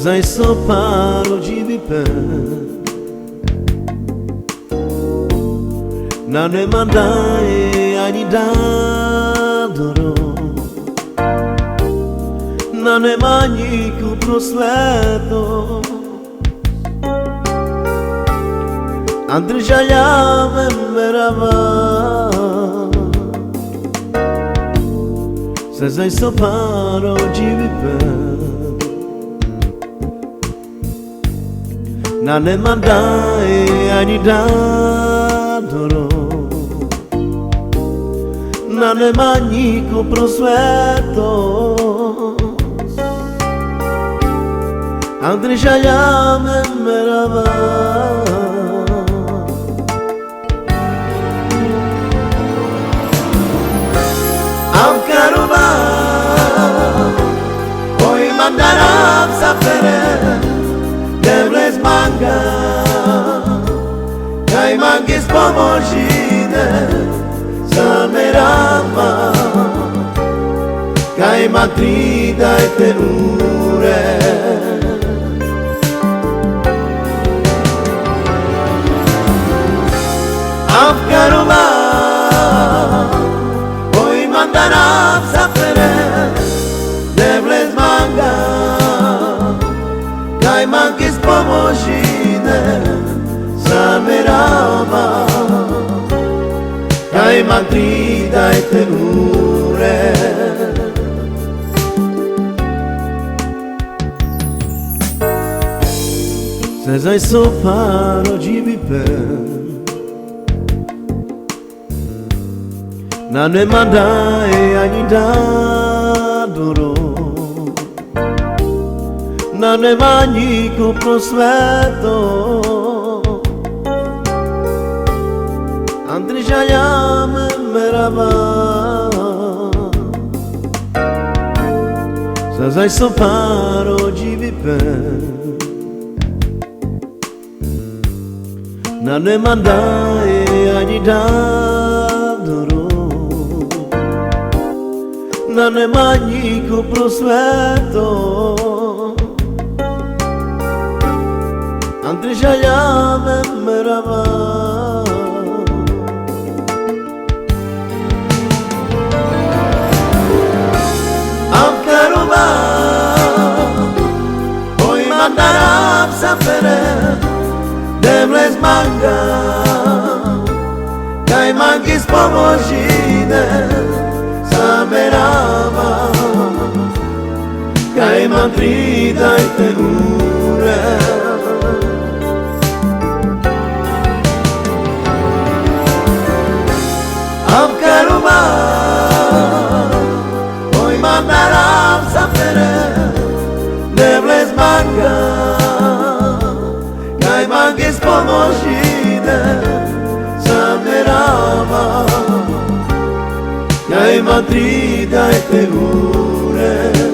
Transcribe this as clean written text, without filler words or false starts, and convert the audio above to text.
Ajso Pharo Dzivipen Na nemandaje ani dádoro Na nemaníku prosleto Andržajame merava Ajso Pharo Dzivipen Na nemandaje ani dádoro Na nemaníku prosletos Andržajame merava Avkarova Oj mandaram sapere Devles manga Kaj mangis pomožine Za merama Kaj matri dajte ure Avkarova Oj mandaram sapere Devles manga Kaj mangis pomožine Za merama Kaj matri dajte ure Ajso Pharo Dzivipen Na nemandaje ani dádoro Na nemaníku prosleto Andržajame merava Ajso Pharo Dzivipen Na nemandaje ani dádoro Na nemaníku prosleto Andržajame merava Avkarova Oj mandaram sapere Devles manga Kaj mangis pomožine Za merama Kaj matri dajte ure Avkarova Oj mandaram sapere Devles manga Kaj mangis pomožine Za merama Kaj matri dajte ure